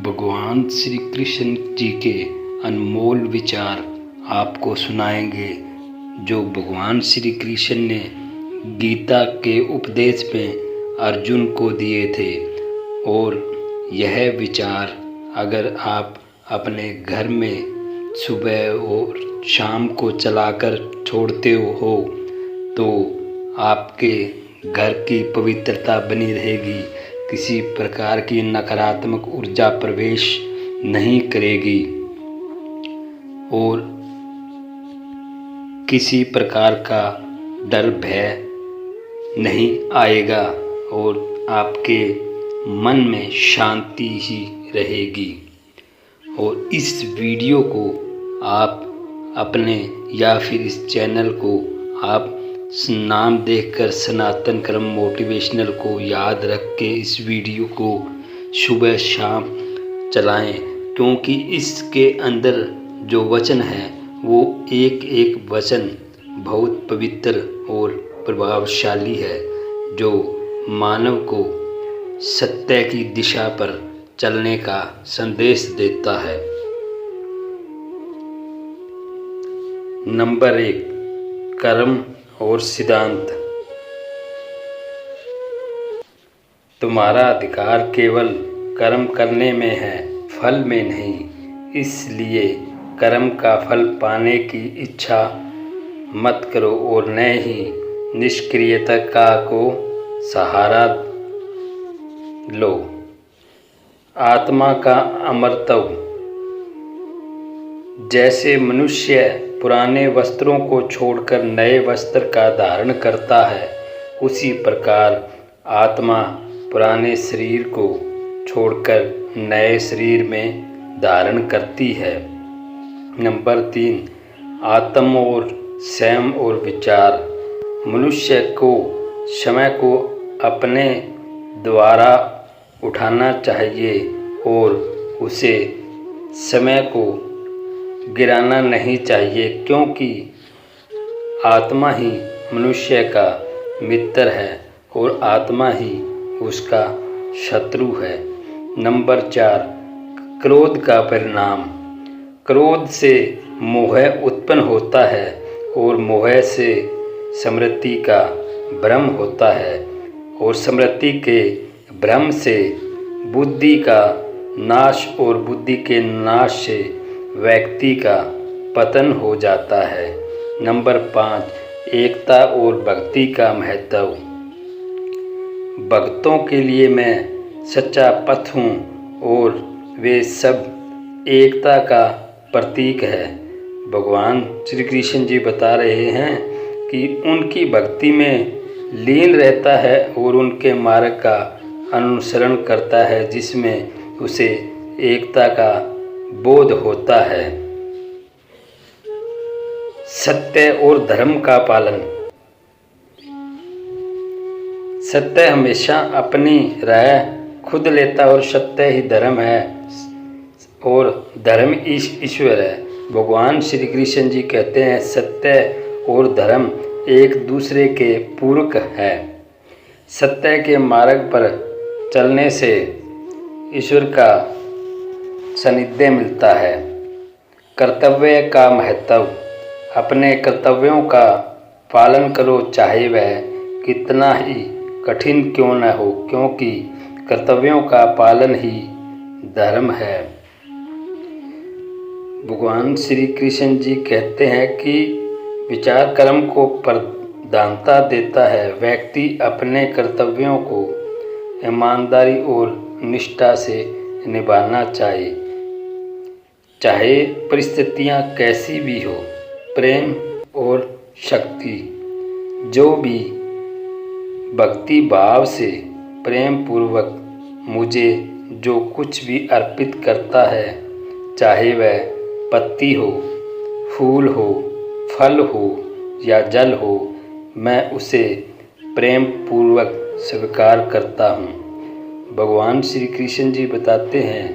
भगवान श्री कृष्ण जी के अनमोल विचार आपको सुनाएंगे जो भगवान श्री कृष्ण ने गीता के उपदेश में अर्जुन को दिए थे। और यह विचार अगर आप अपने घर में सुबह और शाम को चलाकर छोड़ते हो तो आपके घर की पवित्रता बनी रहेगी, किसी प्रकार की नकारात्मक ऊर्जा प्रवेश नहीं करेगी और किसी प्रकार का डर भय नहीं आएगा और आपके मन में शांति ही रहेगी। और इस वीडियो को आप अपने या फिर इस चैनल को आप नाम देखकर सनातन क्रम मोटिवेशनल को याद रख के इस वीडियो को सुबह शाम चलाएं, क्योंकि इसके अंदर जो वचन है वो एक एक वचन बहुत पवित्र और प्रभावशाली है, जो मानव को सत्य की दिशा पर चलने का संदेश देता है। नंबर 1, कर्म और सिद्धांत। तुम्हारा अधिकार केवल कर्म करने में है, फल में नहीं। इसलिए कर्म का फल पाने की इच्छा मत करो और न ही निष्क्रियता का को सहारा लो। आत्मा का अमरत्व। जैसे मनुष्य पुराने वस्त्रों को छोड़कर नए वस्त्र का धारण करता है, उसी प्रकार आत्मा पुराने शरीर को छोड़कर नए शरीर में धारण करती है। नंबर 3, आत्म और संयम और विचार। मनुष्य को समय को अपने द्वारा उठाना चाहिए और उसे समय को गिराना नहीं चाहिए, क्योंकि आत्मा ही मनुष्य का मित्र है और आत्मा ही उसका शत्रु है। नंबर 4, क्रोध का परिणाम। क्रोध से मोह उत्पन्न होता है और मोह से स्मृति का भ्रम होता है और स्मृति के भ्रम से बुद्धि का नाश और बुद्धि के नाश से व्यक्ति का पतन हो जाता है। नंबर 5, एकता और भक्ति का महत्व। भक्तों के लिए मैं सच्चा पथ हूँ और वे सब एकता का प्रतीक है। भगवान श्री कृष्ण जी बता रहे हैं कि उनकी भक्ति में लीन रहता है और उनके मार्ग का अनुसरण करता है, जिसमें उसे एकता का बोध होता है। सत्य और धर्म का पालन। सत्य हमेशा अपनी राय खुद लेता और सत्य ही धर्म है और धर्म ईश्वर है। भगवान श्री कृष्ण जी कहते हैं सत्य और धर्म एक दूसरे के पूरक है। सत्य के मार्ग पर चलने से ईश्वर का सानिध्य मिलता है। कर्तव्य का महत्व। अपने कर्तव्यों का पालन करो, चाहे वह कितना ही कठिन क्यों न हो, क्योंकि कर्तव्यों का पालन ही धर्म है। भगवान श्री कृष्ण जी कहते हैं कि विचार कर्म को प्रधानता देता है। व्यक्ति अपने कर्तव्यों को ईमानदारी और निष्ठा से निभाना चाहिए, चाहे परिस्थितियां कैसी भी हो। प्रेम और शक्ति। जो भी भक्ति भाव से प्रेम पूर्वक मुझे जो कुछ भी अर्पित करता है, चाहे वह पत्ती हो, फूल हो, फल हो या जल हो, मैं उसे प्रेम पूर्वक स्वीकार करता हूँ। भगवान श्री कृष्ण जी बताते हैं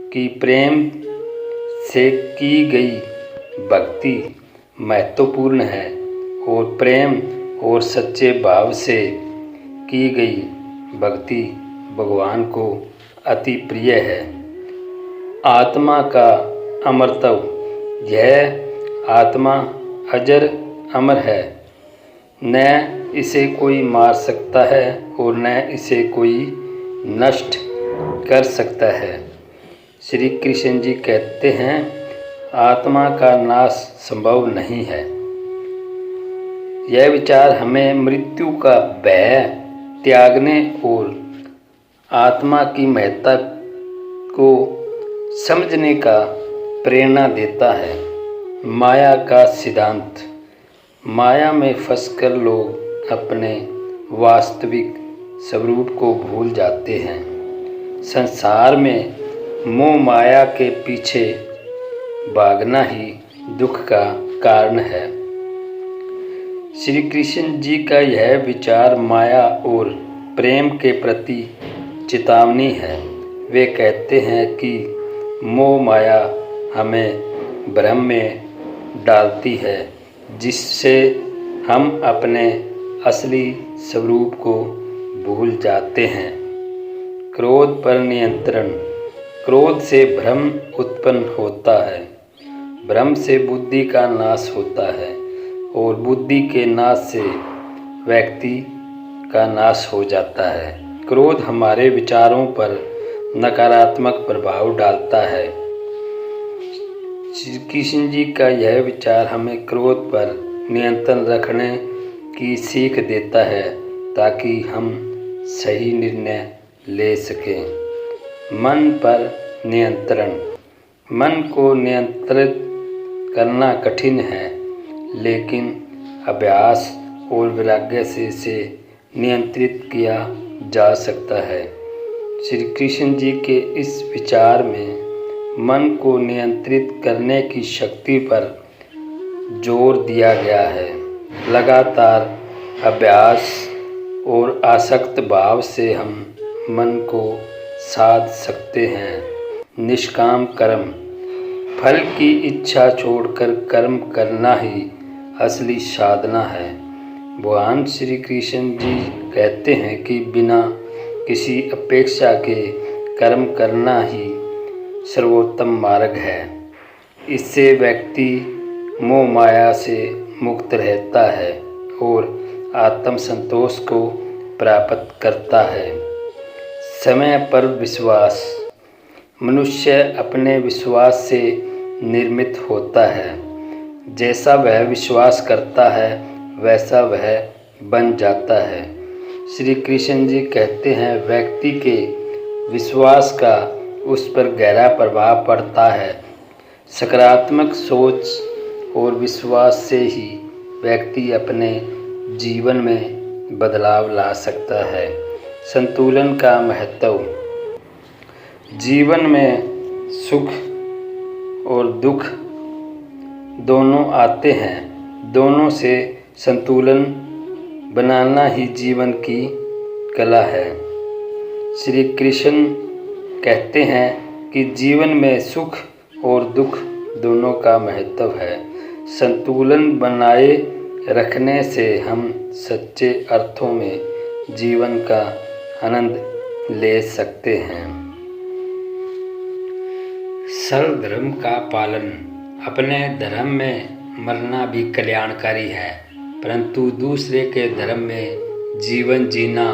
कि प्रेम से की गई भक्ति महत्वपूर्ण है और प्रेम और सच्चे भाव से की गई भक्ति भगवान को अति प्रिय है आत्मा का अमरत्व। यह आत्मा अजर अमर है, न इसे कोई मार सकता है और न इसे कोई नष्ट कर सकता है। श्री कृष्ण जी कहते हैं आत्मा का नाश संभव नहीं है। यह विचार हमें मृत्यु का भय त्यागने और आत्मा की महत्ता को समझने का प्रेरणा देता है। माया का सिद्धांत। माया में फंसकर लोग अपने वास्तविक स्वरूप को भूल जाते हैं। संसार में मोह माया के पीछे भागना ही दुख का कारण है। श्री कृष्ण जी का यह विचार माया और प्रेम के प्रति चेतावनी है। वे कहते हैं कि मोह माया हमें भ्रम में डालती है, जिससे हम अपने असली स्वरूप को भूल जाते हैं। क्रोध पर नियंत्रण। क्रोध से भ्रम उत्पन्न होता है। भ्रम से बुद्धि का नाश होता है और बुद्धि के नाश से व्यक्ति का नाश हो जाता है। क्रोध हमारे विचारों पर नकारात्मक प्रभाव डालता है। श्री कृष्ण जी का यह विचार हमें क्रोध पर नियंत्रण रखने की सीख देता है ताकि हम सही निर्णय ले सकें। मन पर नियंत्रण। मन को नियंत्रित करना कठिन है, लेकिन अभ्यास और वैराग्य से इसे नियंत्रित किया जा सकता है। श्री कृष्ण जी के इस विचार में मन को नियंत्रित करने की शक्ति पर जोर दिया गया है। लगातार अभ्यास और आसक्त भाव से हम मन को साध सकते हैं। निष्काम कर्म। फल की इच्छा छोड़कर कर्म करना ही असली साधना है। भगवान श्री कृष्ण जी कहते हैं कि बिना किसी अपेक्षा के कर्म करना ही सर्वोत्तम मार्ग है। इससे व्यक्ति मोह माया से मुक्त रहता है और आत्म संतोष को प्राप्त करता है। समय पर विश्वास। मनुष्य अपने विश्वास से निर्मित होता है। जैसा वह विश्वास करता है वैसा वह बन जाता है। श्री कृष्ण जी कहते हैं व्यक्ति के विश्वास का उस पर गहरा प्रभाव पड़ता है। सकारात्मक सोच और विश्वास से ही व्यक्ति अपने जीवन में बदलाव ला सकता है। संतुलन का महत्व। जीवन में सुख और दुख दोनों आते हैं। दोनों से संतुलन बनाना ही जीवन की कला है। श्री कृष्ण कहते हैं कि जीवन में सुख और दुख दोनों का महत्व है। संतुलन बनाए रखने से हम सच्चे अर्थों में जीवन का आनंद ले सकते हैं। सर्व धर्म का पालन। अपने धर्म में मरना भी कल्याणकारी है, परंतु दूसरे के धर्म में जीवन जीना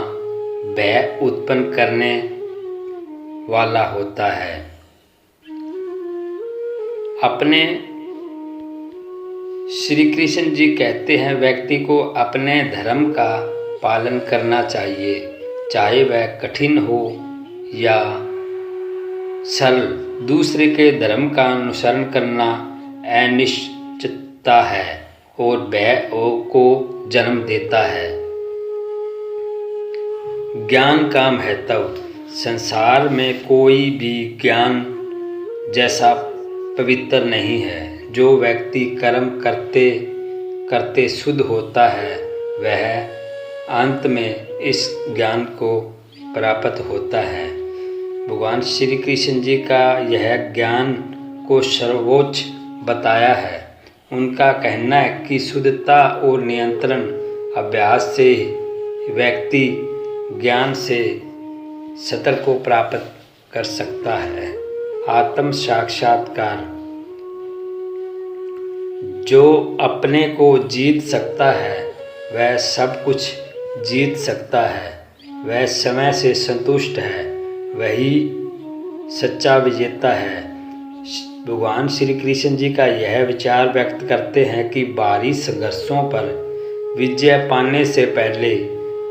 भय उत्पन्न करने वाला होता है। अपने श्री कृष्ण जी कहते हैं व्यक्ति को अपने धर्म का पालन करना चाहिए, चाहे वह कठिन हो या सरल। दूसरे के धर्म का अनुसरण करना अनिश्चितता है और भय को जन्म देता है। ज्ञान का महत्व। संसार में कोई भी ज्ञान जैसा पवित्र नहीं है। जो व्यक्ति कर्म करते करते शुद्ध होता है वह अंत में इस ज्ञान को प्राप्त होता है। भगवान श्री कृष्ण जी का यह ज्ञान को सर्वोच्च बताया है। उनका कहना है कि शुद्धता और नियंत्रण अभ्यास से व्यक्ति ज्ञान से सत्य को प्राप्त कर सकता है। आत्म साक्षात्कार। जो अपने को जीत सकता है वह सब कुछ जीत सकता है। वह समय से संतुष्ट है, वही सच्चा विजेता है। भगवान श्री कृष्ण जी का यह विचार व्यक्त करते हैं कि बाहरी संघर्षों पर विजय पाने से पहले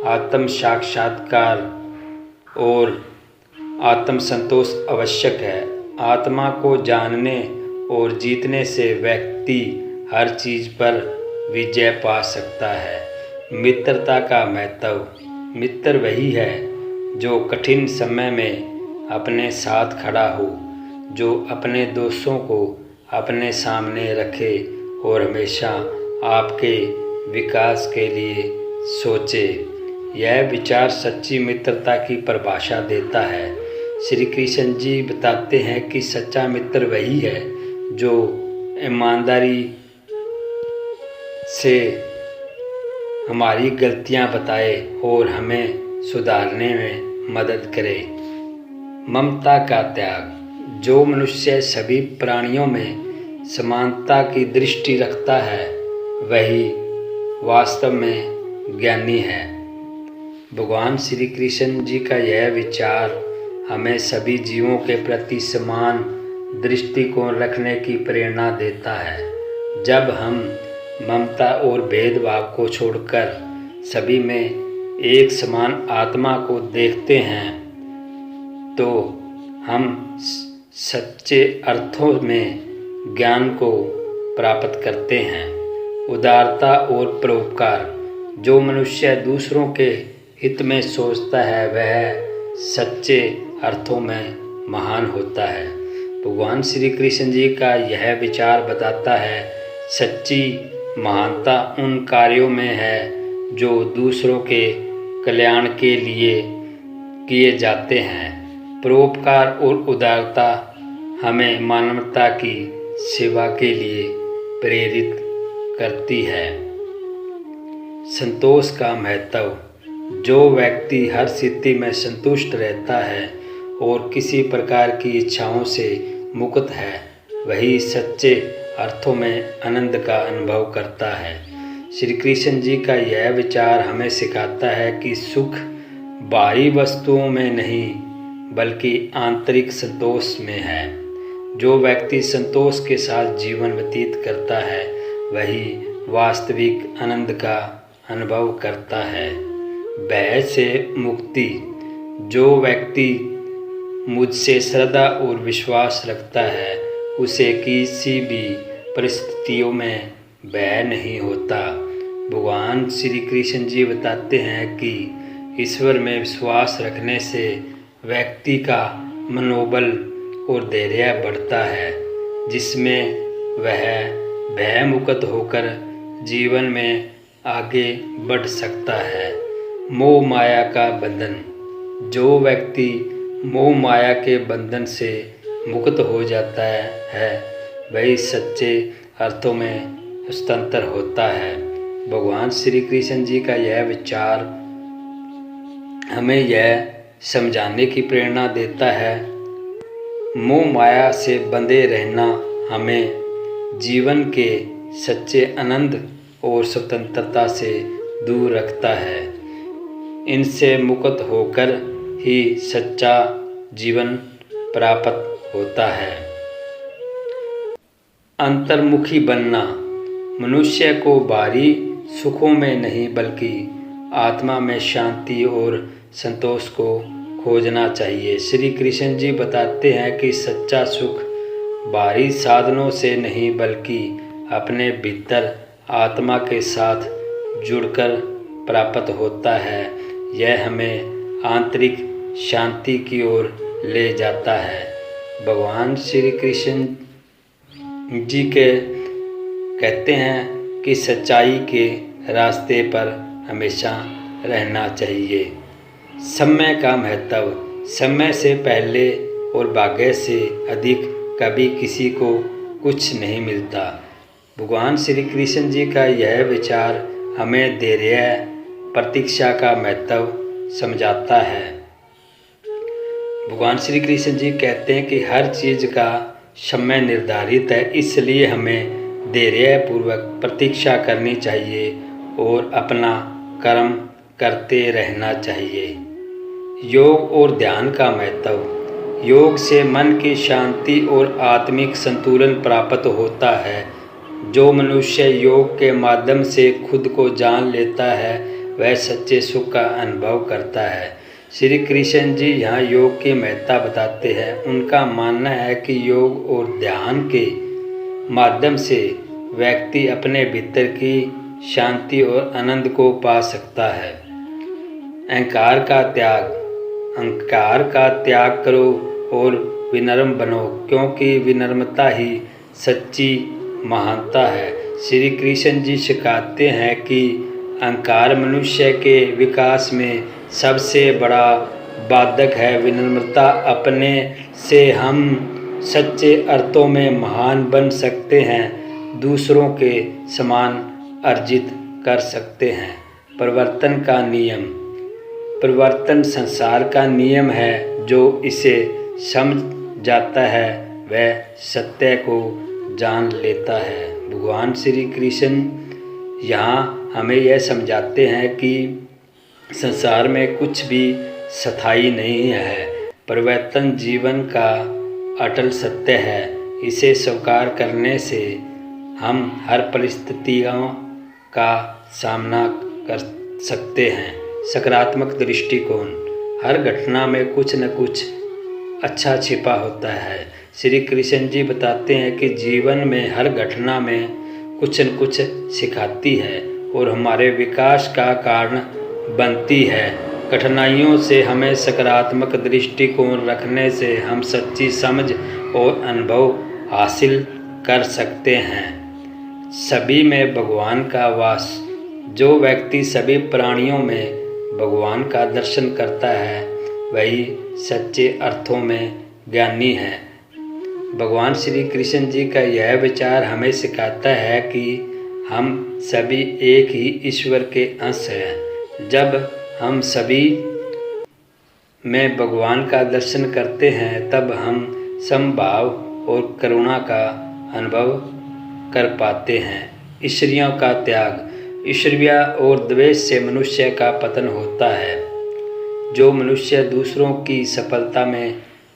आत्म साक्षात्कार और आत्म संतोष आवश्यक है। आत्मा को जानने और जीतने से व्यक्ति हर चीज़ पर विजय पा सकता है। मित्रता का महत्व। मित्र वही है जो कठिन समय में अपने साथ खड़ा हो, जो अपने दोस्तों को अपने सामने रखे और हमेशा आपके विकास के लिए सोचे। यह विचार सच्ची मित्रता की परिभाषा देता है। श्री कृष्ण जी बताते हैं कि सच्चा मित्र वही है जो ईमानदारी से हमारी गलतियां बताए और हमें सुधारने में मदद करे। ममता का त्याग। जो मनुष्य सभी प्राणियों में समानता की दृष्टि रखता है वही वास्तव में ज्ञानी है। भगवान श्री कृष्ण जी का यह विचार हमें सभी जीवों के प्रति समान दृष्टिकोण रखने की प्रेरणा देता है। जब हम ममता और भेदभाव को छोड़कर सभी में एक समान आत्मा को देखते हैं तो हम सच्चे अर्थों में ज्ञान को प्राप्त करते हैं। उदारता और परोपकार। जो मनुष्य दूसरों के हित में सोचता है वह सच्चे अर्थों में महान होता है। भगवान श्री कृष्ण जी का यह विचार बताता है सच्ची महानता उन कार्यों में है जो दूसरों के कल्याण के लिए किए जाते हैं। परोपकार और उदारता हमें मानवता की सेवा के लिए प्रेरित करती है। संतोष का महत्व। जो व्यक्ति हर स्थिति में संतुष्ट रहता है और किसी प्रकार की इच्छाओं से मुक्त है वही सच्चे अर्थों में आनंद का अनुभव करता है। श्री कृष्ण जी का यह विचार हमें सिखाता है कि सुख बाहरी वस्तुओं में नहीं बल्कि आंतरिक संतोष में है। जो व्यक्ति संतोष के साथ जीवन व्यतीत करता है वही वास्तविक आनंद का अनुभव करता है। भय से मुक्ति। जो व्यक्ति मुझसे श्रद्धा और विश्वास रखता है उसे किसी भी परिस्थितियों में भय नहीं होता। भगवान श्री कृष्ण जी बताते हैं कि ईश्वर में विश्वास रखने से व्यक्ति का मनोबल और धैर्य बढ़ता है, जिसमें वह भय मुक्त होकर जीवन में आगे बढ़ सकता है। मोह माया का बंधन। जो व्यक्ति मोह माया के बंधन से मुक्त हो जाता है वही सच्चे अर्थों में स्वतंत्र होता है। भगवान श्री कृष्ण जी का यह विचार हमें यह समझाने की प्रेरणा देता है मोह माया से बंधे रहना हमें जीवन के सच्चे आनंद और स्वतंत्रता से दूर रखता है। इनसे मुक्त होकर ही सच्चा जीवन प्राप्त होता है। अंतर्मुखी बनना। मनुष्य को बाहरी सुखों में नहीं बल्कि आत्मा में शांति और संतोष को खोजना चाहिए। श्री कृष्ण जी बताते हैं कि सच्चा सुख बाहरी साधनों से नहीं बल्कि अपने भीतर आत्मा के साथ जुड़कर प्राप्त होता है। यह हमें आंतरिक शांति की ओर ले जाता है। भगवान श्री कृष्ण जी कहते हैं कि सच्चाई के रास्ते पर हमेशा रहना चाहिए। समय का महत्व। समय से पहले और भाग्य से अधिक कभी किसी को कुछ नहीं मिलता। भगवान श्री कृष्ण जी का यह विचार हमें धैर्य प्रतीक्षा का महत्व समझाता है। भगवान श्री कृष्ण जी कहते हैं कि हर चीज़ का समय निर्धारित है, इसलिए हमें धैर्यपूर्वक प्रतीक्षा करनी चाहिए और अपना कर्म करते रहना चाहिए। योग और ध्यान का महत्व। योग से मन की शांति और आत्मिक संतुलन प्राप्त होता है। जो मनुष्य योग के माध्यम से खुद को जान लेता है वह सच्चे सुख का अनुभव करता है। श्री कृष्ण जी यहाँ योग की महत्ता बताते हैं। उनका मानना है कि योग और ध्यान के माध्यम से व्यक्ति अपने भीतर की शांति और आनंद को पा सकता है। अहंकार का त्याग करो और विनम्र बनो, क्योंकि विनम्रता ही सच्ची महानता है। श्री कृष्ण जी सिखाते हैं कि अहंकार मनुष्य के विकास में सबसे बड़ा बाधक है। विनम्रता अपने से हम सच्चे अर्थों में महान बन सकते हैं, दूसरों के समान अर्जित कर सकते हैं। परिवर्तन संसार का नियम है। जो इसे समझ जाता है वह सत्य को जान लेता है। भगवान श्री कृष्ण यहाँ हमें यह समझाते हैं कि संसार में कुछ भी स्थायी नहीं है। परिवर्तन जीवन का अटल सत्य है। इसे स्वीकार करने से हम हर परिस्थितियों का सामना कर सकते हैं। सकारात्मक दृष्टिकोण। हर घटना में कुछ न कुछ अच्छा छिपा होता है। श्री कृष्ण जी बताते हैं कि जीवन में हर घटना में कुछ न कुछ सिखाती है और हमारे विकास का कारण बनती है। कठिनाइयों से हमें सकारात्मक दृष्टिकोण रखने से हम सच्ची समझ और अनुभव हासिल कर सकते हैं। सभी में भगवान का वास। जो व्यक्ति सभी प्राणियों में भगवान का दर्शन करता है वही सच्चे अर्थों में ज्ञानी है। भगवान श्री कृष्ण जी का यह विचार हमें सिखाता है कि हम सभी एक ही ईश्वर के अंश हैं। जब हम सभी में भगवान का दर्शन करते हैं तब हम समभाव और करुणा का अनुभव कर पाते हैं। ईर्ष्या का त्याग। ईर्ष्या और द्वेष से मनुष्य का पतन होता है। जो मनुष्य दूसरों की सफलता में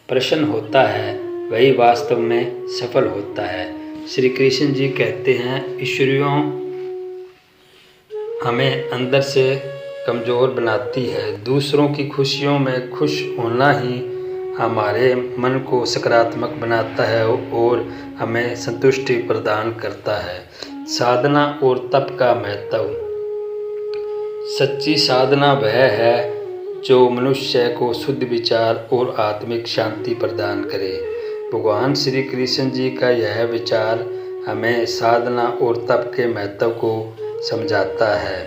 प्रसन्न होता है वही वास्तव में सफल होता है। श्री कृष्ण जी कहते हैं ईर्ष्या हमें अंदर से कमज़ोर बनाती है। दूसरों की खुशियों में खुश होना ही हमारे मन को सकारात्मक बनाता है और हमें संतुष्टि प्रदान करता है। साधना और तप का महत्व। सच्ची साधना वह है जो मनुष्य को शुद्ध विचार और आत्मिक शांति प्रदान करे। भगवान श्री कृष्ण जी का यह विचार हमें साधना और तप के महत्व को समझाता है।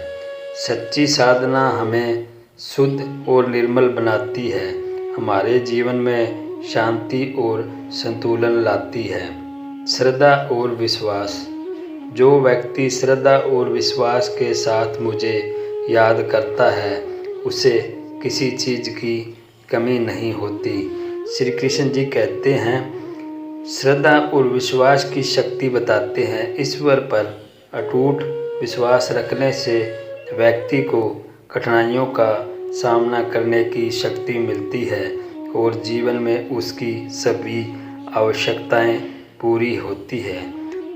सच्ची साधना हमें शुद्ध और निर्मल बनाती है, हमारे जीवन में शांति और संतुलन लाती है। श्रद्धा और विश्वास। जो व्यक्ति श्रद्धा और विश्वास के साथ मुझे याद करता है उसे किसी चीज़ की कमी नहीं होती। श्री कृष्ण जी कहते हैं श्रद्धा और विश्वास की शक्ति बताते हैं। ईश्वर पर अटूट विश्वास रखने से व्यक्ति को कठिनाइयों का सामना करने की शक्ति मिलती है और जीवन में उसकी सभी आवश्यकताएं पूरी होती है।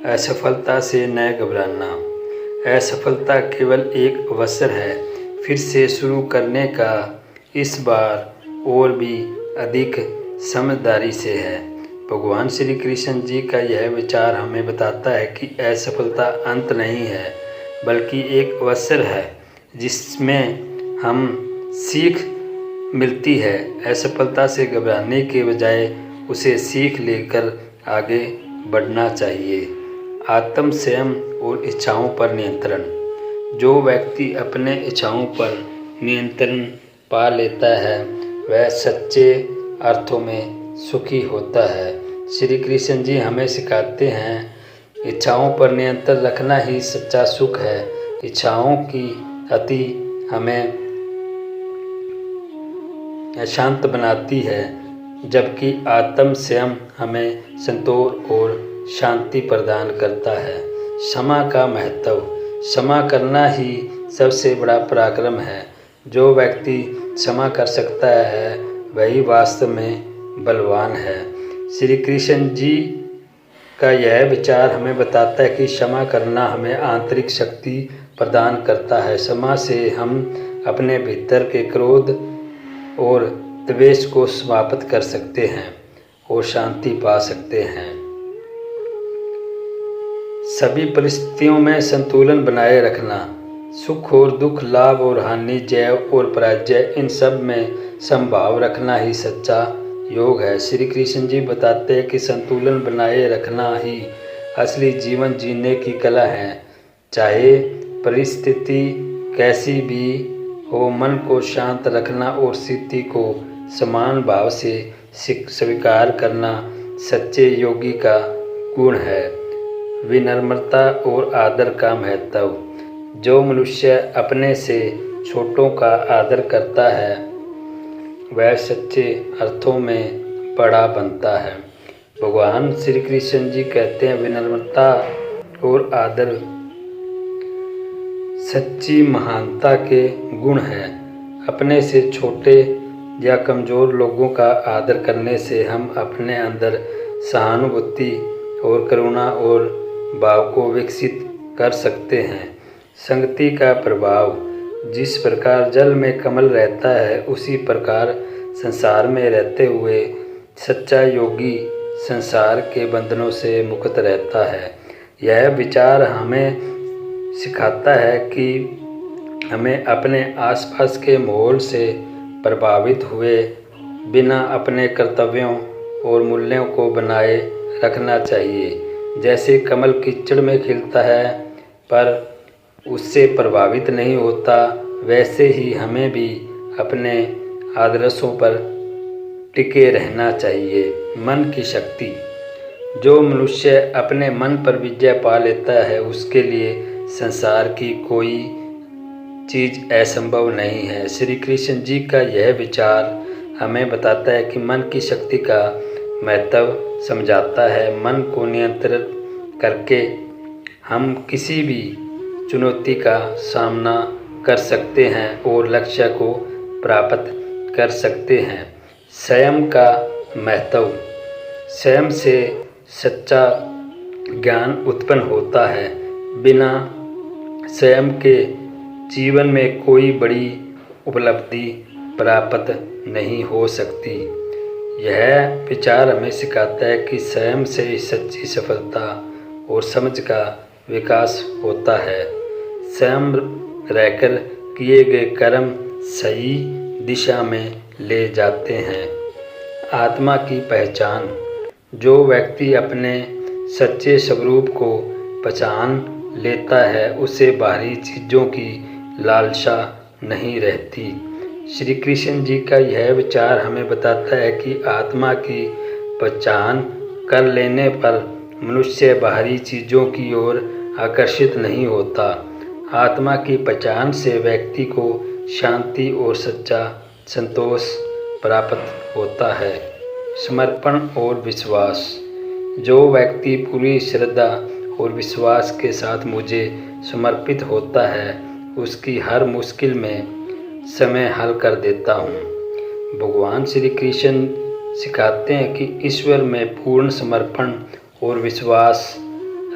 असफलता से न घबराना। असफलता केवल एक अवसर है फिर से शुरू करने का। इस बार और भी अधिक समझदारी से है। भगवान श्री कृष्ण जी का यह विचार हमें बताता है कि असफलता अंत नहीं है बल्कि एक अवसर है जिसमें हम सीख मिलती है। असफलता से घबराने के बजाय उसे सीख लेकर आगे बढ़ना चाहिए। आत्म संयम और इच्छाओं पर नियंत्रण। जो व्यक्ति अपने इच्छाओं पर नियंत्रण पा लेता है वह सच्चे अर्थों में सुखी होता है। श्री कृष्ण जी हमें सिखाते हैं इच्छाओं पर नियंत्रण रखना ही सच्चा सुख है। इच्छाओं की अति हमें अशांत बनाती है जबकि आत्म स्वयं हमें संतोष और शांति प्रदान करता है। क्षमा का महत्व। क्षमा करना ही सबसे बड़ा पराक्रम है। जो व्यक्ति क्षमा कर सकता है वही वास्तव में बलवान है। श्री कृष्ण जी का यह विचार हमें बताता है कि क्षमा करना हमें आंतरिक शक्ति प्रदान करता है। क्षमा से हम अपने भीतर के क्रोध और द्वेष को समाप्त कर सकते हैं और शांति पा सकते हैं। सभी परिस्थितियों में संतुलन बनाए रखना। सुख और दुख, लाभ और हानि, जय और पराजय, इन सब में समभाव रखना ही सच्चा योग है। श्री कृष्ण जी बताते हैं कि संतुलन बनाए रखना ही असली जीवन जीने की कला है। चाहे परिस्थिति कैसी भी हो, मन को शांत रखना और स्थिति को समान भाव से स्वीकार करना सच्चे योगी का गुण है। विनम्रता और आदर का महत्व। जो मनुष्य अपने से छोटों का आदर करता है वह सच्चे अर्थों में बड़ा बनता है। भगवान श्री कृष्ण जी कहते हैं, विनम्रता और आदर सच्ची महानता के गुण हैं। अपने से छोटे या कमज़ोर लोगों का आदर करने से हम अपने अंदर सहानुभूति और करुणा और भाव को विकसित कर सकते हैं। संगति का प्रभाव। जिस प्रकार जल में कमल रहता है उसी प्रकार संसार में रहते हुए सच्चा योगी संसार के बंधनों से मुक्त रहता है। यह विचार हमें सिखाता है कि हमें अपने आसपास के माहौल से प्रभावित हुए बिना अपने कर्तव्यों और मूल्यों को बनाए रखना चाहिए। जैसे कमल कीचड़ में खिलता है पर उससे प्रभावित नहीं होता, वैसे ही हमें भी अपने आदर्शों पर टिके रहना चाहिए। मन की शक्ति। जो मनुष्य अपने मन पर विजय पा लेता है उसके लिए संसार की कोई चीज़ असंभव नहीं है। श्री कृष्ण जी का यह विचार हमें बताता है कि मन की शक्ति का महत्व समझाता है। मन को नियंत्रित करके हम किसी भी चुनौती का सामना कर सकते हैं और लक्ष्य को प्राप्त कर सकते हैं। संयम का महत्व। संयम से सच्चा ज्ञान उत्पन्न होता है। बिना संयम के जीवन में कोई बड़ी उपलब्धि प्राप्त नहीं हो सकती। यह विचार हमें सिखाता है कि संयम से ही सच्ची सफलता और समझ का विकास होता है। संयम रहकर किए गए कर्म सही दिशा में ले जाते हैं। आत्मा की पहचान। जो व्यक्ति अपने सच्चे स्वरूप को पहचान लेता है उसे बाहरी चीज़ों की लालसा नहीं रहती। श्री कृष्ण जी का यह विचार हमें बताता है कि आत्मा की पहचान कर लेने पर मनुष्य बाहरी चीज़ों की ओर आकर्षित नहीं होता। आत्मा की पहचान से व्यक्ति को शांति और सच्चा संतोष प्राप्त होता है। समर्पण और विश्वास। जो व्यक्ति पूरी श्रद्धा और विश्वास के साथ मुझे समर्पित होता है उसकी हर मुश्किल में समय हल कर देता हूँ। भगवान श्री कृष्ण सिखाते हैं कि ईश्वर में पूर्ण समर्पण और विश्वास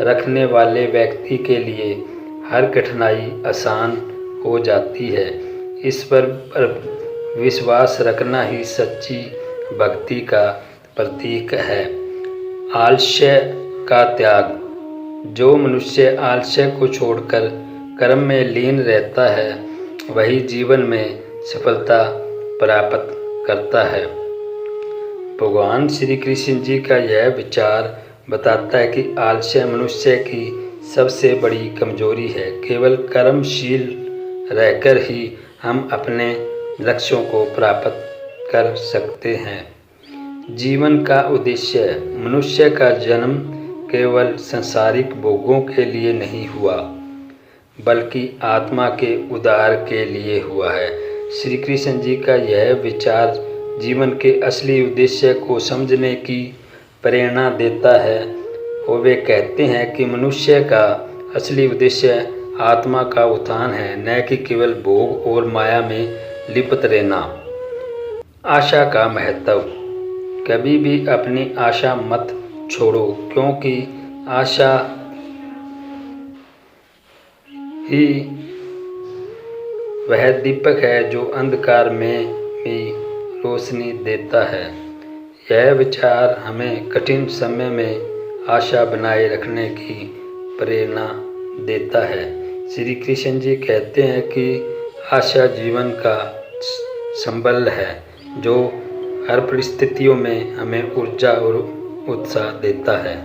रखने वाले व्यक्ति के लिए हर कठिनाई आसान हो जाती है। इस पर विश्वास रखना ही सच्ची भक्ति का प्रतीक है। आलस्य का त्याग। जो मनुष्य आलस्य को छोड़कर कर्म में लीन रहता है वही जीवन में सफलता प्राप्त करता है। भगवान श्री कृष्ण जी का यह विचार बताता है कि आलस्य मनुष्य की सबसे बड़ी कमजोरी है। केवल कर्मशील रहकर ही हम अपने लक्ष्यों को प्राप्त कर सकते हैं। जीवन का उद्देश्य। मनुष्य का जन्म केवल सांसारिक भोगों के लिए नहीं हुआ बल्कि आत्मा के उद्धार के लिए हुआ है। श्री कृष्ण जी का यह विचार जीवन के असली उद्देश्य को समझने की प्रेरणा देता है। और वे कहते हैं कि मनुष्य का असली उद्देश्य आत्मा का उत्थान है, न कि केवल भोग और माया में लिप्त रहना। आशा का महत्व। कभी भी अपनी आशा मत छोड़ो, क्योंकि आशा ही वह दीपक है जो अंधकार में भी रोशनी देता है। यह विचार हमें कठिन समय में आशा बनाए रखने की प्रेरणा देता है। श्री कृष्ण जी कहते हैं कि आशा जीवन का संबल है जो हर परिस्थितियों में हमें ऊर्जा और उत्साह देता है।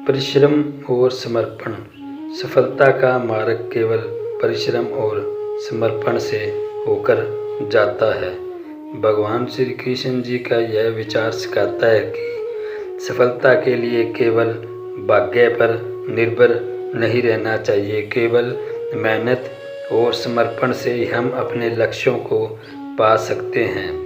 परिश्रम और समर्पण। सफलता का मार्ग केवल परिश्रम और समर्पण से होकर जाता है। भगवान श्री कृष्ण जी का यह विचार सिखाता है कि सफलता के लिए केवल भाग्य पर निर्भर नहीं रहना चाहिए। केवल मेहनत और समर्पण से ही हम अपने लक्ष्यों को पा सकते हैं।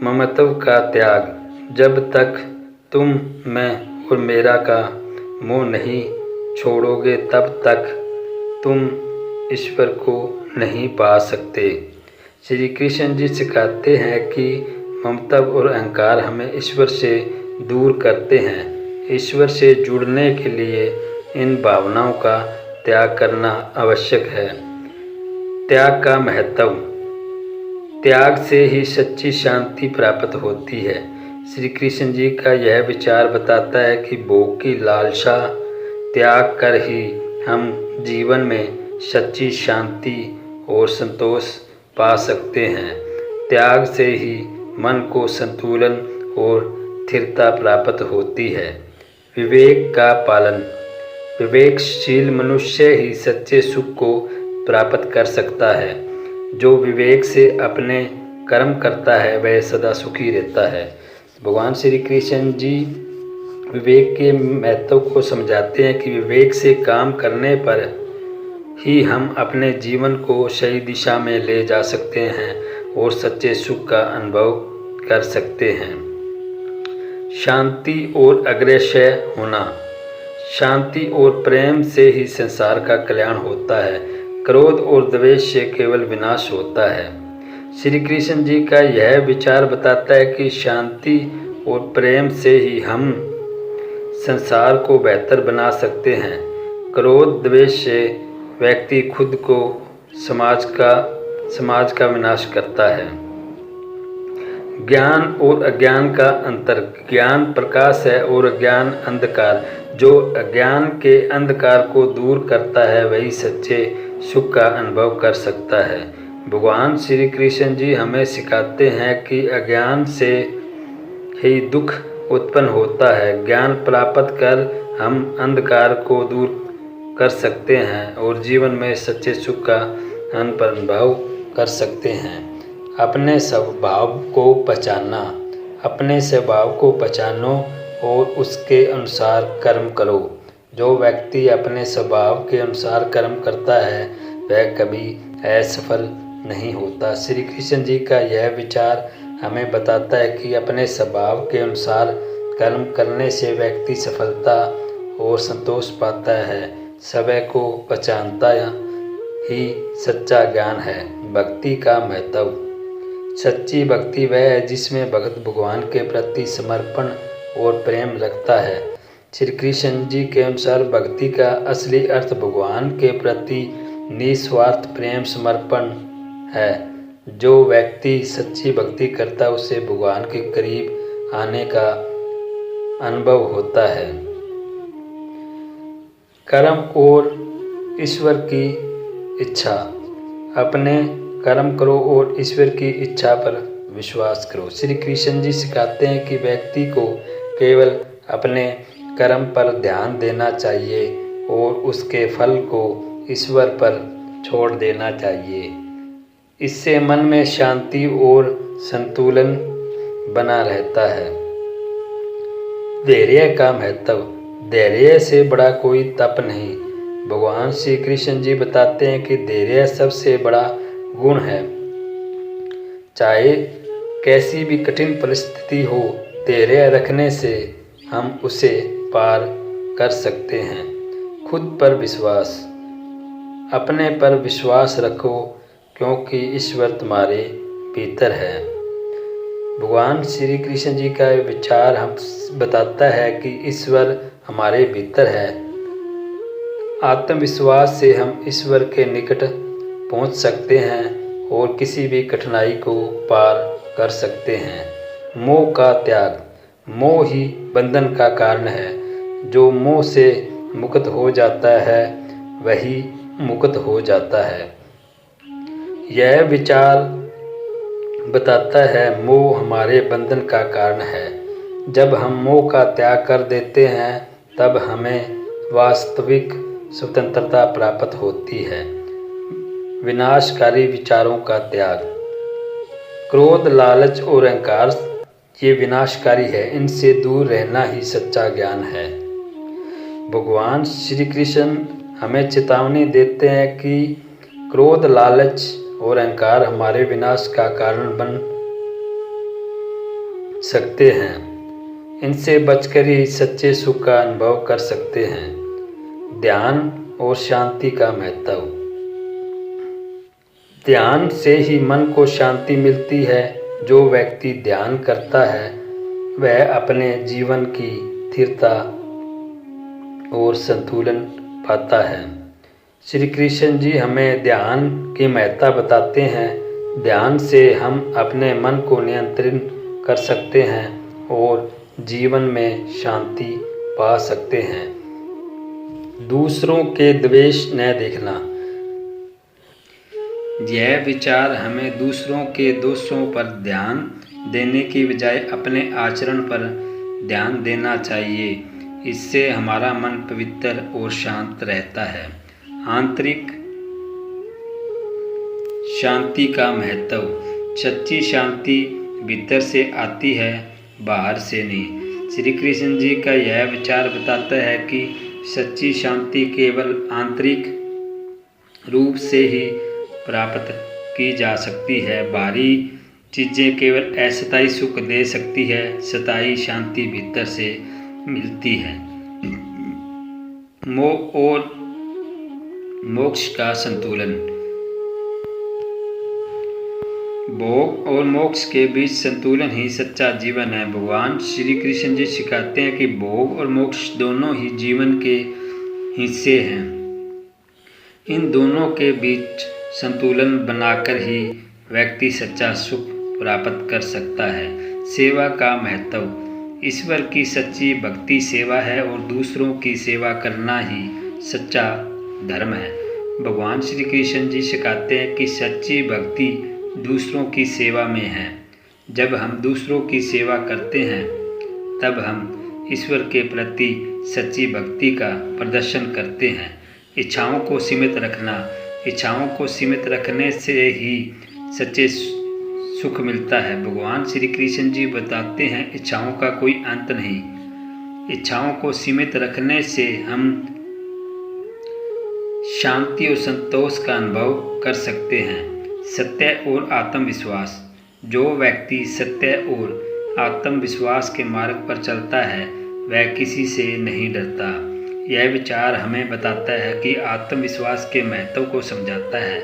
ममत्व का त्याग। जब तक तुम, मैं और मेरा का मोह नहीं छोड़ोगे, तब तक तुम ईश्वर को नहीं पा सकते। श्री कृष्ण जी सिखाते हैं कि ममत्व और अहंकार हमें ईश्वर से दूर करते हैं। ईश्वर से जुड़ने के लिए इन भावनाओं का त्याग करना आवश्यक है। त्याग का महत्व। त्याग से ही सच्ची शांति प्राप्त होती है। श्री कृष्ण जी का यह विचार बताता है कि भोग की लालसा त्याग कर ही हम जीवन में सच्ची शांति और संतोष पा सकते हैं। त्याग से ही मन को संतुलन और स्थिरता प्राप्त होती है। विवेक का पालन। विवेकशील मनुष्य ही सच्चे सुख को प्राप्त कर सकता है। जो विवेक से अपने कर्म करता है वह सदा सुखी रहता है। भगवान श्री कृष्ण जी विवेक के महत्व को समझाते हैं कि विवेक से काम करने पर ही हम अपने जीवन को सही दिशा में ले जा सकते हैं और सच्चे सुख का अनुभव कर सकते हैं। शांति और अग्रसर होना। शांति और प्रेम से ही संसार का कल्याण होता है। क्रोध और द्वेष से केवल विनाश होता है। श्री कृष्ण जी का यह विचार बताता है कि शांति और प्रेम से ही हम संसार को बेहतर बना सकते हैं। क्रोध द्वेष से व्यक्ति खुद को समाज का विनाश करता है। ज्ञान और अज्ञान का अंतर। ज्ञान प्रकाश है और अज्ञान अंधकार। जो अज्ञान के अंधकार को दूर करता है वही सच्चे सुख का अनुभव कर सकता है। भगवान श्री कृष्ण जी हमें सिखाते हैं कि अज्ञान से ही दुख उत्पन्न होता है। ज्ञान प्राप्त कर हम अंधकार को दूर कर सकते हैं और जीवन में सच्चे सुख का अनुभव कर सकते हैं। अपने स्वभाव को पहचानना। अपने स्वभाव को पहचानो और उसके अनुसार कर्म करो। जो व्यक्ति अपने स्वभाव के अनुसार कर्म करता है वह कभी असफल नहीं होता। श्री कृष्ण जी का यह विचार हमें बताता है कि अपने स्वभाव के अनुसार कर्म करने से व्यक्ति सफलता और संतोष पाता है। समय को पहचानता ही सच्चा ज्ञान है। भक्ति का महत्व। सच्ची भक्ति वह है जिसमें भक्त भगवान के प्रति समर्पण और प्रेम रखता है। श्री कृष्ण जी के अनुसार भक्ति का असली अर्थ भगवान के प्रति निस्वार्थ प्रेम समर्पण है। जो व्यक्ति सच्ची भक्ति करता है उसे भगवान के करीब आने का अनुभव होता है। कर्म और ईश्वर की इच्छा। अपने कर्म करो और ईश्वर की इच्छा पर विश्वास करो। श्री कृष्ण जी सिखाते हैं कि व्यक्ति को केवल अपने कर्म पर ध्यान देना चाहिए और उसके फल को ईश्वर पर छोड़ देना चाहिए। इससे मन में शांति और संतुलन बना रहता है। धैर्य का महत्व। धैर्य से बड़ा कोई तप नहीं। भगवान श्री कृष्ण जी बताते हैं कि धैर्य सबसे बड़ा गुण है। चाहे कैसी भी कठिन परिस्थिति हो, धैर्य रखने से हम उसे पार कर सकते हैं। खुद पर विश्वास। अपने पर विश्वास रखो क्योंकि ईश्वर तुम्हारे भीतर है। भगवान श्री कृष्ण जी का विचार हम बताता है कि ईश्वर हमारे भीतर है। आत्मविश्वास से हम ईश्वर के निकट पहुंच सकते हैं और किसी भी कठिनाई को पार कर सकते हैं। मोह का त्याग। मोह ही बंधन का कारण है। जो मोह से मुक्त हो जाता है वही मुक्त हो जाता है। यह विचार बताता है मोह हमारे बंधन का कारण है। जब हम मोह का त्याग कर देते हैं तब हमें वास्तविक स्वतंत्रता प्राप्त होती है। विनाशकारी विचारों का त्याग। क्रोध, लालच और अहंकार ये विनाशकारी है। इनसे दूर रहना ही सच्चा ज्ञान है। भगवान श्री कृष्ण हमें चेतावनी देते हैं कि क्रोध, लालच और अहंकार हमारे विनाश का कारण बन सकते हैं। इनसे बचकर ही सच्चे सुख का अनुभव कर सकते हैं। ध्यान और शांति का महत्व। ध्यान से ही मन को शांति मिलती है। जो व्यक्ति ध्यान करता है वह अपने जीवन की स्थिरता और संतुलन पाता है। श्री कृष्ण जी हमें ध्यान की महत्ता बताते हैं। ध्यान से हम अपने मन को नियंत्रित कर सकते हैं और जीवन में शांति पा सकते हैं। दूसरों के द्वेष न देखना। यह विचार हमें दूसरों के दोषों पर ध्यान देने की बजाय अपने आचरण पर ध्यान देना चाहिए। इससे हमारा मन पवित्र और शांत रहता है। आंतरिक शांति का महत्व। सच्ची शांति भीतर से आती है, बाहर से नहीं। श्री कृष्ण जी का यह विचार बताता है कि सच्ची शांति केवल आंतरिक रूप से ही प्राप्त की जा सकती है। बाहरी चीज़ें केवल अस्थायी सुख दे सकती है। स्थायी शांति भीतर से मिलती है। मोह और मोक्ष का संतुलन। भोग और मोक्ष के बीच संतुलन ही सच्चा जीवन है। भगवान श्री कृष्ण जी सिखाते हैं कि भोग और मोक्ष दोनों ही जीवन के हिस्से हैं। इन दोनों के बीच संतुलन बनाकर ही व्यक्ति सच्चा सुख प्राप्त कर सकता है। सेवा का महत्व। ईश्वर की सच्ची भक्ति सेवा है और दूसरों की सेवा करना ही सच्चा धर्म है। भगवान श्री कृष्ण जी सिखाते हैं कि सच्ची भक्ति दूसरों की सेवा में है। जब हम दूसरों की सेवा करते हैं तब हम ईश्वर के प्रति सच्ची भक्ति का प्रदर्शन करते हैं। इच्छाओं को सीमित रखना। इच्छाओं को सीमित रखने से ही सच्चे सुख मिलता है। भगवान श्री कृष्ण जी बताते हैं इच्छाओं का कोई अंत नहीं। इच्छाओं को सीमित रखने से हम शांति और संतोष का अनुभव कर सकते हैं। सत्य और आत्मविश्वास। जो व्यक्ति सत्य और आत्मविश्वास के मार्ग पर चलता है वह किसी से नहीं डरता। यह विचार हमें बताता है कि आत्मविश्वास के महत्व को समझाता है।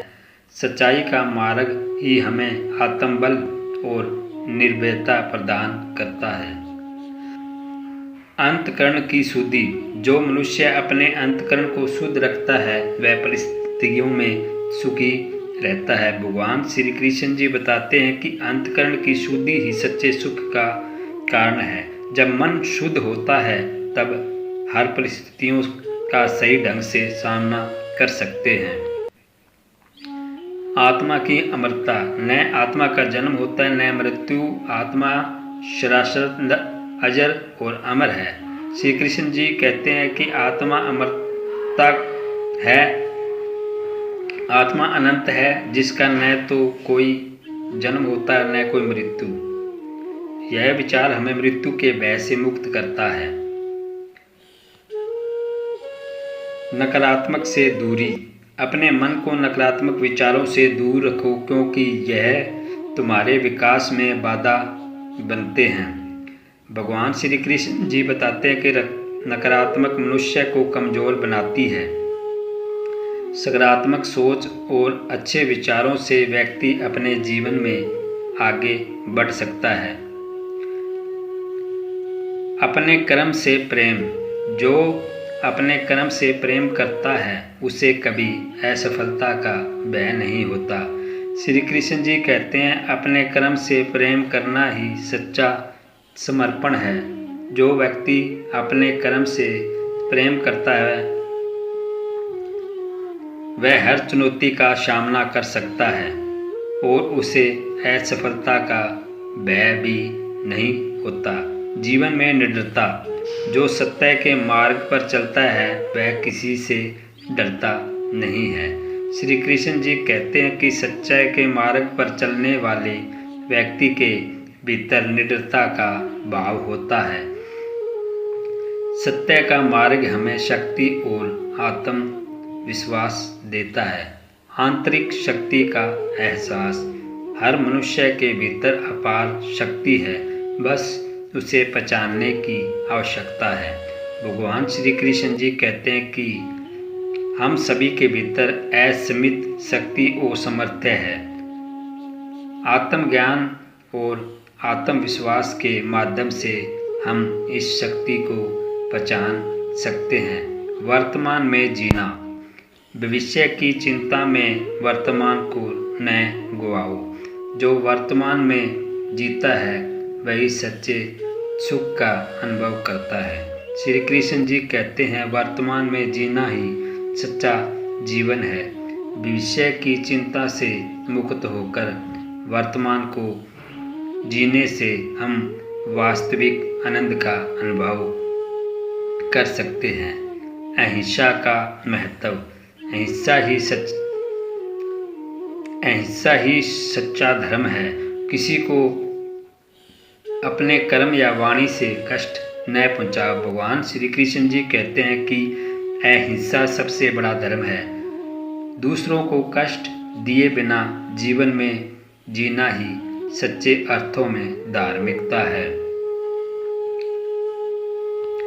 सच्चाई का मार्ग ही हमें आत्मबल और निर्भयता प्रदान करता है। अंतःकरण की शुद्धि। जो मनुष्य अपने अंतःकरण को शुद्ध रखता है वह परिस्थितियों में सुखी रहता है। भगवान श्री कृष्ण जी बताते हैं कि अंतःकरण की शुद्धि ही सच्चे सुख का कारण है। जब मन शुद्ध होता है तब हर परिस्थितियों का सही ढंग से सामना कर सकते हैं। आत्मा की अमरता। न आत्मा का जन्म होता है न मृत्यु। आत्मा शाश्वत, अजर और अमर है। श्री कृष्ण जी कहते हैं कि आत्मा अमरता है। आत्मा अनंत है जिसका न तो कोई जन्म होता है न कोई मृत्यु। यह विचार हमें मृत्यु के भय से मुक्त करता है। नकारात्मक से दूरी। अपने मन को नकारात्मक विचारों से दूर रखो क्योंकि यह तुम्हारे विकास में बाधा बनते हैं। भगवान श्री कृष्ण जी बताते हैं कि नकारात्मक मनुष्य को कमज़ोर बनाती है। सकारात्मक सोच और अच्छे विचारों से व्यक्ति अपने जीवन में आगे बढ़ सकता है। अपने कर्म से प्रेम। जो अपने कर्म से प्रेम करता है उसे कभी असफलता का भय नहीं होता। श्री कृष्ण जी कहते हैं अपने कर्म से प्रेम करना ही सच्चा समर्पण है। जो व्यक्ति अपने कर्म से प्रेम करता है वह हर चुनौती का सामना कर सकता है और उसे असफलता का भय भी नहीं होता। जीवन में निडरता। जो सत्य के मार्ग पर चलता है वह किसी से डरता नहीं है। श्री कृष्ण जी कहते हैं कि सच्चाई के मार्ग पर चलने वाले व्यक्ति के भीतर निडरता का भाव होता है। सत्य का मार्ग हमें शक्ति और आत्मविश्वास देता है। आंतरिक शक्ति का एहसास। हर मनुष्य के भीतर अपार शक्ति है, बस उसे पहचानने की आवश्यकता है। भगवान श्री कृष्ण जी कहते हैं कि हम सभी के भीतर असीमित शक्ति और सामर्थ्य है। आत्मज्ञान और आत्मविश्वास के माध्यम से हम इस शक्ति को पहचान सकते हैं। वर्तमान में जीना। भविष्य की चिंता में वर्तमान को न गवाओ। जो वर्तमान में जीता है वही सच्चे सुख का अनुभव करता है। श्री कृष्ण जी कहते हैं वर्तमान में जीना ही सच्चा जीवन है। भविष्य की चिंता से मुक्त होकर वर्तमान को जीने से हम वास्तविक आनंद का अनुभव कर सकते हैं। अहिंसा का महत्व। अहिंसा ही सच्चा धर्म है। किसी को अपने कर्म या वाणी से कष्ट न पहुंचाओ। भगवान श्री कृष्ण जी कहते हैं कि अहिंसा सबसे बड़ा धर्म है। दूसरों को कष्ट दिए बिना जीवन में जीना ही सच्चे अर्थों में धार्मिकता है।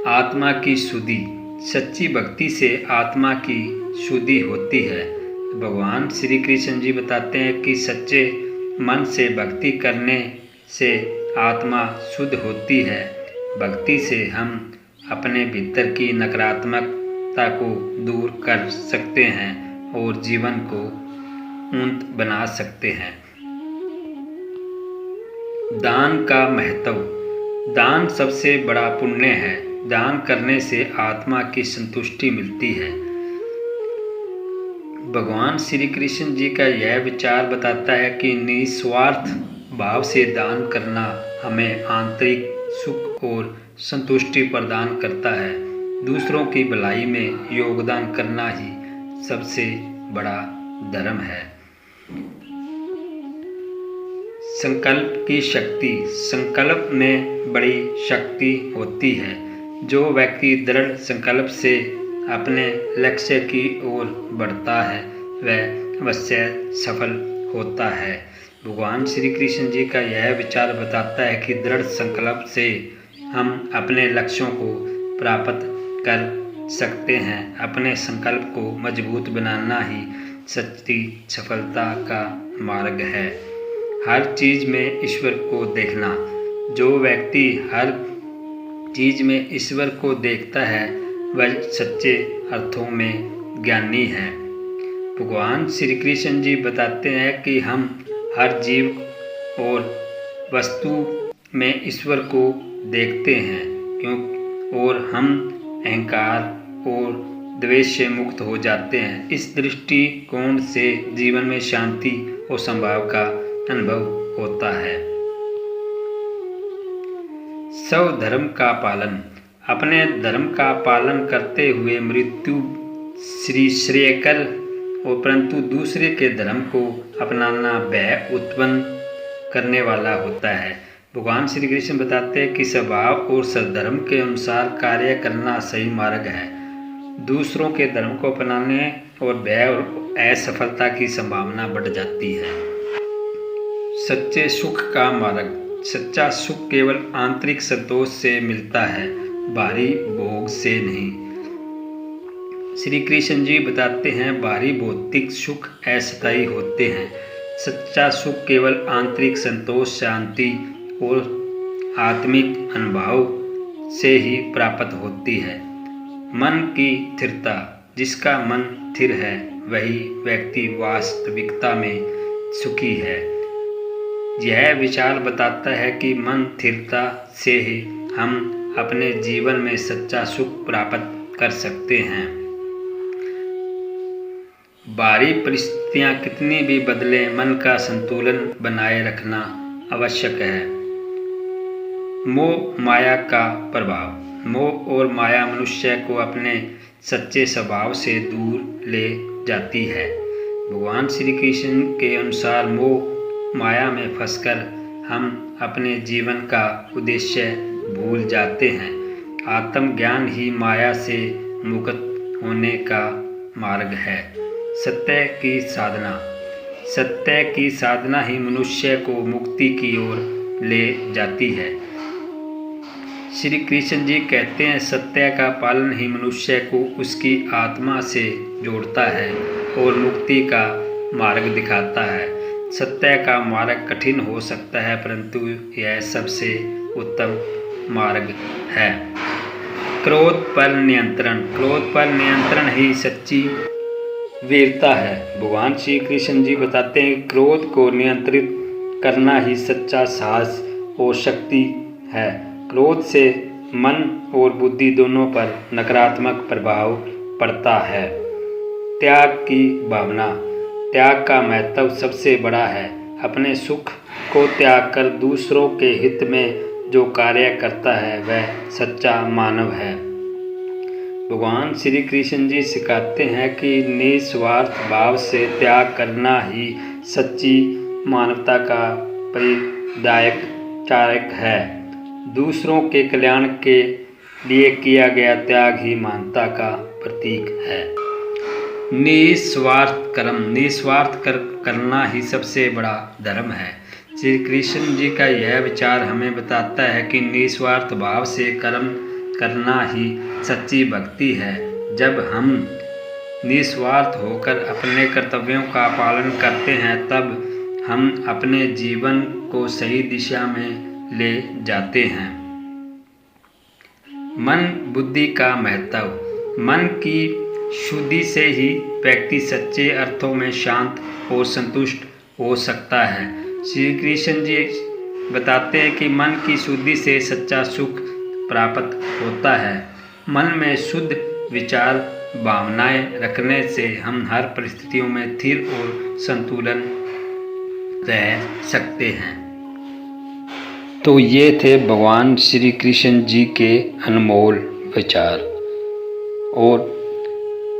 आत्मा की शुद्धि। सच्ची भक्ति से आत्मा की शुद्धि होती है। भगवान श्री कृष्ण जी बताते हैं कि सच्चे मन से भक्ति करने से आत्मा शुद्ध होती है। भक्ति से हम अपने भीतर की नकारात्मकता को दूर कर सकते हैं और जीवन को उन्नत बना सकते हैं। दान का महत्व। दान सबसे बड़ा पुण्य है। दान करने से आत्मा की संतुष्टि मिलती है। भगवान श्री कृष्ण जी का यह विचार बताता है कि निस्वार्थ भाव से दान करना हमें आंतरिक सुख और संतुष्टि प्रदान करता है। दूसरों की भलाई में योगदान करना ही सबसे बड़ा धर्म है। संकल्प की शक्ति। संकल्प में बड़ी शक्ति होती है। जो व्यक्ति दृढ़ संकल्प से अपने लक्ष्य की ओर बढ़ता है वह अवश्य सफल होता है। भगवान श्री कृष्ण जी का यह विचार बताता है कि दृढ़ संकल्प से हम अपने लक्ष्यों को प्राप्त कर सकते हैं। अपने संकल्प को मजबूत बनाना ही सच्ची सफलता का मार्ग है। हर चीज़ में ईश्वर को देखना। जो व्यक्ति हर चीज़ में ईश्वर को देखता है वह सच्चे अर्थों में ज्ञानी है। भगवान श्री कृष्ण जी बताते हैं कि हम हर जीव और वस्तु में ईश्वर को देखते हैं और हम अहंकार और द्वेष से मुक्त हो जाते हैं। इस दृष्टिकोण से जीवन में शांति और संभाव का अनुभव होता है। स्वधर्म का पालन। अपने धर्म का पालन करते हुए मृत्यु श्रेयकर और परंतु दूसरे के धर्म को अपनाना भय उत्पन्न करने वाला होता है। भगवान श्री कृष्ण बताते हैं कि स्वभाव और सद्धर्म के अनुसार कार्य करना सही मार्ग है। दूसरों के धर्म को अपनाने और भय और असफलता की संभावना बढ़ जाती है। सच्चे सुख का मार्ग। सच्चा सुख केवल आंतरिक संतोष से मिलता है, बाहरी भोग से नहीं। श्री कृष्ण जी बताते हैं, बाहरी भौतिक सुख अस्थायी होते हैं। सच्चा सुख केवल आंतरिक संतोष, शांति और आत्मिक अनुभव से ही प्राप्त होती है। मन की स्थिरता। जिसका मन स्थिर है वही व्यक्ति वास्तविकता में सुखी है। यह विचार बताता है कि मन स्थिरता से ही हम अपने जीवन में सच्चा सुख प्राप्त कर सकते हैं। बाहरी परिस्थितियां कितनी भी बदले, मन का संतुलन बनाए रखना आवश्यक है। मोह माया का प्रभाव। मोह और माया मनुष्य को अपने सच्चे स्वभाव से दूर ले जाती है। भगवान श्री कृष्ण के अनुसार मोह माया में फंसकर हम अपने जीवन का उद्देश्य भूल जाते हैं। आत्मज्ञान ही माया से मुक्त होने का मार्ग है। सत्य की साधना। सत्य की साधना ही मनुष्य को मुक्ति की ओर ले जाती है। श्री कृष्ण जी कहते हैं, सत्य का पालन ही मनुष्य को उसकी आत्मा से जोड़ता है और मुक्ति का मार्ग दिखाता है। सत्य का मार्ग कठिन हो सकता है, परंतु यह सबसे उत्तम मार्ग है। क्रोध पर नियंत्रण। क्रोध पर नियंत्रण ही सच्ची वीरता है। भगवान श्री कृष्ण जी बताते हैं, क्रोध को नियंत्रित करना ही सच्चा साहस और शक्ति है। क्रोध से मन और बुद्धि दोनों पर नकारात्मक प्रभाव पड़ता है। त्याग की भावना। त्याग का महत्व सबसे बड़ा है। अपने सुख को त्याग कर दूसरों के हित में जो कार्य करता है वह सच्चा मानव है। भगवान श्री कृष्ण जी सिखाते हैं कि निस्वार्थ भाव से त्याग करना ही सच्ची मानवता का परिदायक चारक है। दूसरों के कल्याण के लिए किया गया त्याग ही मानवता का प्रतीक है। निस्वार्थ कर्म। निस्वार्थ करना ही सबसे बड़ा धर्म है। श्री कृष्ण जी का यह विचार हमें बताता है कि निस्वार्थ भाव से कर्म करना ही सच्ची भक्ति है। जब हम निस्वार्थ होकर अपने कर्तव्यों का पालन करते हैं तब हम अपने जीवन को सही दिशा में ले जाते हैं। मन बुद्धि का महत्व। मन की शुद्धि से ही व्यक्ति सच्चे अर्थों में शांत और संतुष्ट हो सकता है। श्री कृष्ण जी बताते हैं कि मन की शुद्धि से सच्चा सुख प्राप्त होता है। मन में शुद्ध विचार भावनाएं रखने से हम हर परिस्थितियों में स्थिर और संतुलन रह सकते हैं। तो ये थे भगवान श्री कृष्ण जी के अनमोल विचार, और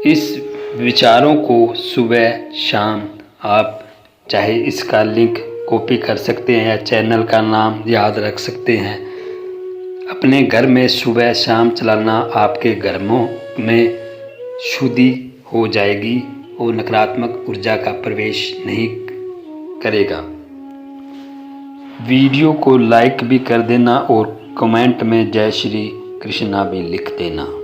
इस विचारों को सुबह शाम आप चाहे इसका लिंक कॉपी कर सकते हैं या चैनल का नाम याद रख सकते हैं। अपने घर में सुबह शाम चलाना आपके घरों में शुद्धि हो जाएगी और नकारात्मक ऊर्जा का प्रवेश नहीं करेगा। वीडियो को लाइक भी कर देना और कमेंट में जय श्री कृष्णा भी लिख देना।